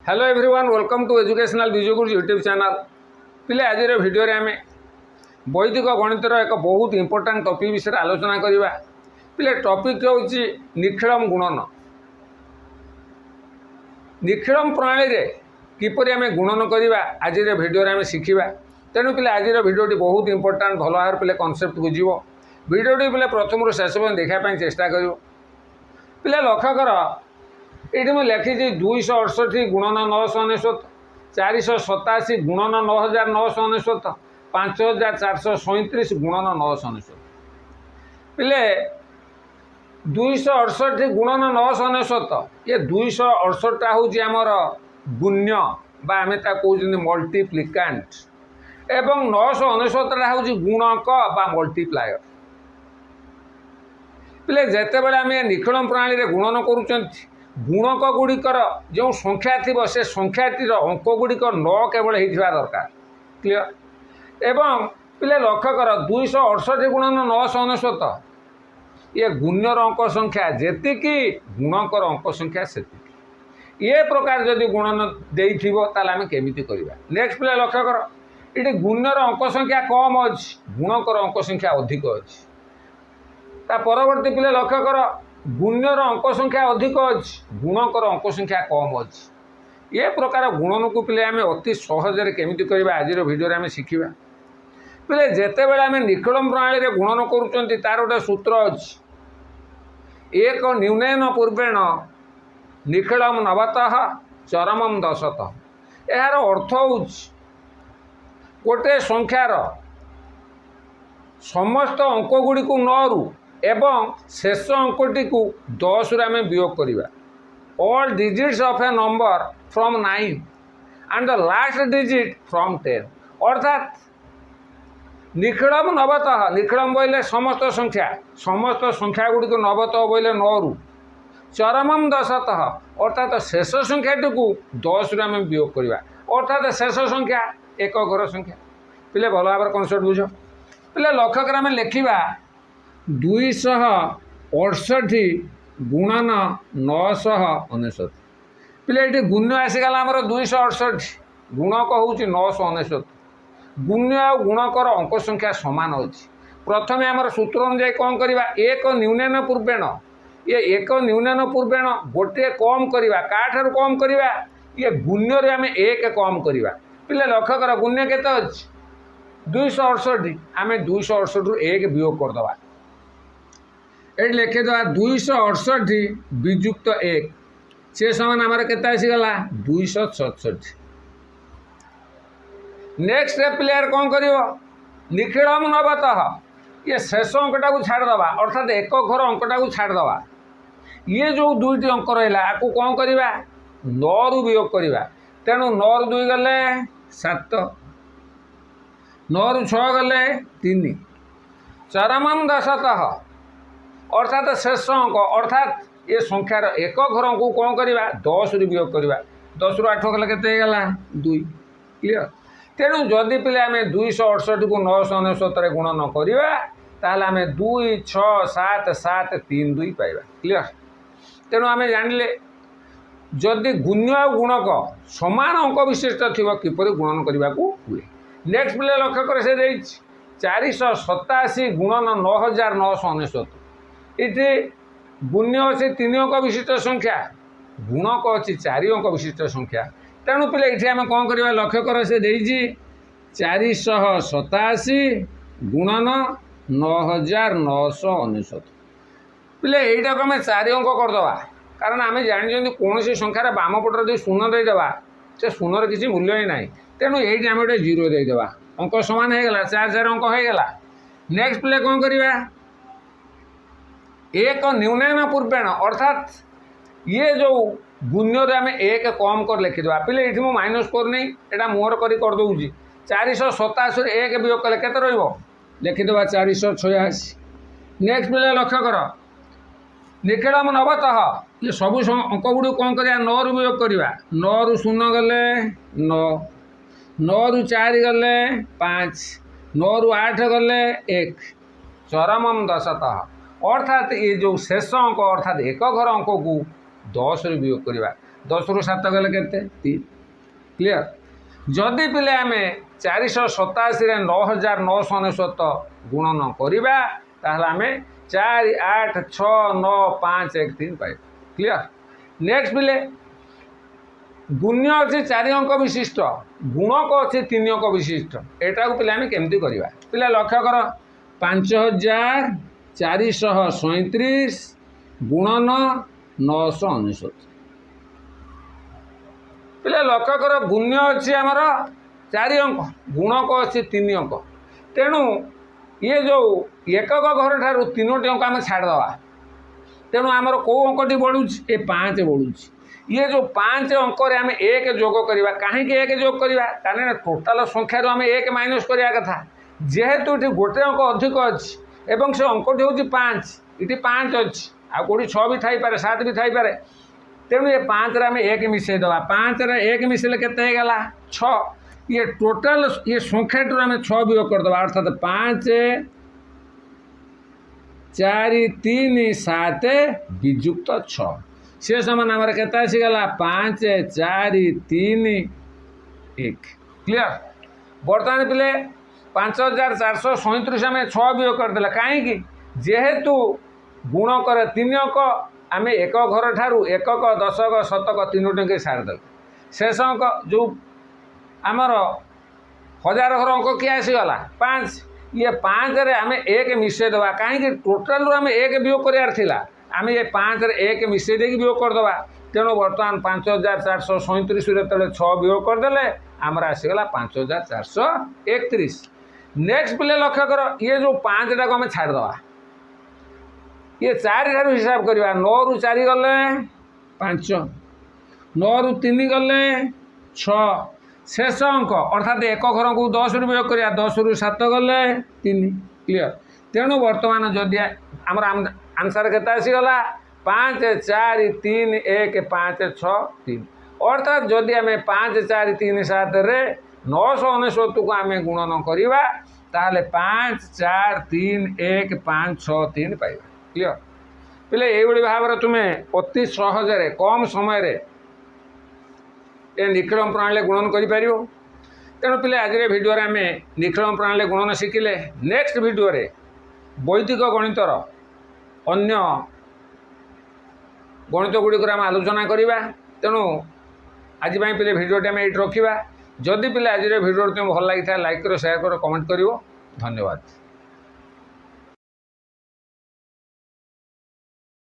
Hello everyone welcome to educational Vijayguru YouTube channel पिले आज video आम वैदिक गणितर एक बहुत इंपोर्टाट टॉपिक विषय आलोचना करवा पिले टॉपिक हूँ निखिलम गुणन निखिलम प्रणाली रे किपरि आम गुणन करवा आज भिडियो आम शिखा तेणु पिले आज भिडियोटी बहुत इंपोर्टाट भल भाव पिले कनसेप्ट बुझे भिडियोटी पिले प्रथम शेष देखापी चेष्टा कर पिले लक्ष्य कर ये मुझे लिखी 268 गुणन 999 487 गुणन 9999 5437 गुणन 999 पिले 268 गुणन 999 ये 268टा हूँ आमर गुण्य बा आम कहते मल्टीप्लिकांट एवं 999टा हूँ गुणक बा मल्टीप्लायर पिले जिते बड़े आम निखिलम प्रणाली गुणन करुँच गुणक गुड़िकर जो संख्या थी से संख्याटीर अंक गुड़िक न केवल होता दरकार क्लियर एवं पिले लक्ष्य कर 268 गुणन 999 ये गुण्यर अंक संख्या जी गुणकर अंक संख्या से ये प्रकार जदि गुणन देथिबो आम केमी करवा नेक्स्ट पिले लक्ष्य कर ये गुण्यर अंक संख्या कम अच्छी गुणकर अंक संख्या अधिक अच्छी परवर्ती पिले लक्ष्य कर गुण्यर अंक संख्या अधिक अच्छी गुणकर अंक संख्या कम अच्छी ये प्रकार गुणन को पिले आम अति सहजरे केमिति करबा आज भिडियो आम शिखा पिले जिते बड़े आम निखिलम प्रणाली रे गुणन करुँच तार गोटे सूत्र अच्छी एक न्यूनयन पूर्वेण निखिलम नवतः चरमम दशतः यार अर्थ हूँ गोटे संख्यार समस्त अंक गुड़ी को 9 रु एवं शेष अंकटी को 10 रू आम वियोग करवा all digits of A number from 9 and the last digit from 10 अर्थात निखिलम नवतः निखिलम बोले समस्त संख्या गुड़ी को नवतः बोले 9 रु चरमम दशतः अर्थात शेष संख्याटी को 10 रू आम वियोग करवा अर्थात शेष संख्या एक घर संख्या पिले भल भाव कनसेप्ट बुझ पिले लक्ष्य कर आम लिखा 268 गुणन 999 पिले ये गुण्य आसीगला आमर 268 गुणक हूँ 999 गुण्य आ गुणकर अंक संख्या सामान अच्छी प्रथम आमर सूत्र अनुसार कौन करवा एक न्यूनयन पूर्वेण ये एक न्यूनयन पूर्वेण गोटे कम करवा काठार कम करवा ये गुण्य आम एक कम करवा पिले लक्ष्य कर गुण्य केते अच्छी 268 आम 268 रु एक वियोग करदे ये लिखिद 268 विजुक्त 1 से समान आमर केते आसीगला 267 नेक्स्ट स्टेप प्लेयर कौन कर निखिलम नवतः ये शेष अंकटा को छाड़दे अर्थात एक घर अंकटा को छाड़दे ये जो दुईटी अंक रहा आपको कौन करवा 9 रु वियोग करवा तेणु 9 रु 2 गले 7 9 रु 6 गले 3 चरमम दशतः अर्थात शेष अंक अर्थात ये संख्यार एक घर को कौन करवा 10 रु वियोग करवा 10 रु 8 गले केते गला 2 क्लियर तेणु जदि पिले आम 268 को 999 गुणन करवा ताहले आम 2 6 7 7 3 2 पाइबा क्लियर तेणु आम जानिले जदि गुण्य आ गुणक समान अंक विशिष्ट थी किपरि गुणन करने को हुए नेक्स्ट पिले लक्ष्य कर से 487 गुणन 9999 ये गुण्य अच्छे 3 अंक विशिष्ट संख्या गुणक अच्छी 4 अंक विशिष्ट संख्या तेणु पिले ये आम कौन करवा लक्ष्य कर से 487 गुणन 9999 पिले यहीटा को आम 4 अंक करदे कारण आम जानी कौन संख्यार बाम पटर जो शून्य देदेबा से शून्यर किसी मूल्य ही ना तेणु ये आम गोटे 0 देदेबा अंक सामान होगा 4 4 अंक होगा नेक्स्ट पिले कौन करवा एक न्यूनयन पूर्वेण अर्थात ये जो गुण्य आम एक कम कर लिखिदेवा पिले ये मुझे माइनस करनी यहाँ मुहर करदे 487 एक वियोग कले केते रहिबो लिखिदेवा 486 नेक्स्ट पिले लक्ष्य कर निखिलम नवतः ये सब अंक गुड़ी कौन कर 9 रु वियोग करवा 9 रु 0 गले 9 9 रु 4 गले 5 9 रु 8 गले 1 चरमम दशतः अर्थात ये जो शेष अंक अर्थात एक घर अंक को 10 रु वियोग करवा 10 रु 7 गले केते 3 क्लियर जदि पिले आम 487 9999 गुणन करवा ताहले आम 4 8 6 9 5 1 3 पाइबा क्लियर नेक्स्ट पिले गुण्य अच्छे 4 अंक विशिष्ट गुणक अच्छे 3 अंक विशिष्ट एटा को पिले आम केमती करवा पिले लक्ष्य कर 5437 गुणन 999 पिले लक्ष्य कर गुण्य अच्छी आमर 4 अंक गुणक अच्छी 3 अंक तेणु ये जो एकक घर ठार 3टी अंक आम छाड़दवा तेणु आमर कौ अंकटी बढ़ुच ये 5 बढ़ुच ये जो 5 अंक आम 1 जोग करवा कहीं 1 जोग करवा कारण टोटाल संख्यार आम 1 माइनस करवा कथा जेहेतु ये गोटे अंक अधिक अच्छी एवं से अंकटी हूँ 5 ये 5 अच्छी आ कौटी 6 भी थाईपे 7 भी थाईपे तेणु ये 5 आम 1 मिसेदवा 5 1 मिसेले केते गला 6 ये टोटाल ये संख्या आम 6 वियोग करदे अर्थात 5 4 3 7 विजुक्त 6 से समान आमर केते आसीगला 5 4 3 1 क्लियर बर्तमान पिले 5437 आम 6 वियोग करदे कहीं जेहेतु गुणक 3 अंक आम एक घर ठारू एकक दशक शतक 3टी के छाड़दे शेष अंक जो आमर 1000 घर अंक किए आसीगला 5 ये 5 रे आम 1 मिसेदेवा कहीं टोटाल आम 1 वियोग करार आम ये 5 रे 1 मिसे दे वियोग करदे तेणु बर्तमान 5437 जो 6 वियोग करदे आमर आसीगला 5431 नेक्स्ट पिले लक्ष्य कर ये जो 5 टाक आम छाड़दे ये 4 ठारू हिसाब करवा 9 रु 4 गले 5 9 रु 3 गले 6 शेष अंक अर्थात एक घर को 10 रु वियोग करा 10 रु 7 गले 3 क्लियर तेणु बर्तमान जदि आमर आंसर केते आसीगला 5 4 3 1 5 6 3 अर्थात जदि आम 5 4 3 7 रे 999 को आम गुणन करवा ताहले 5 4 3 1 5 6 3 पाइबा क्लियर पिले ये भाव में तुम्हें अति सहजरे कम समय ये निखिलम प्रणाली गुणन कर तेणु पिले आज भिडियो आम निखिलम प्रणाली गुणन शिखिले नेक्स्ट भिडियो वैदिक गणितर अन्य गणित गुड़िक आम आलोचना करवा तेणु आज पिले भिडियो आम ये रखा जदि पिले आज भिडियो तुम्हें भल लगी था लाइक करो शेयर करो कमेंट करो धन्यवाद।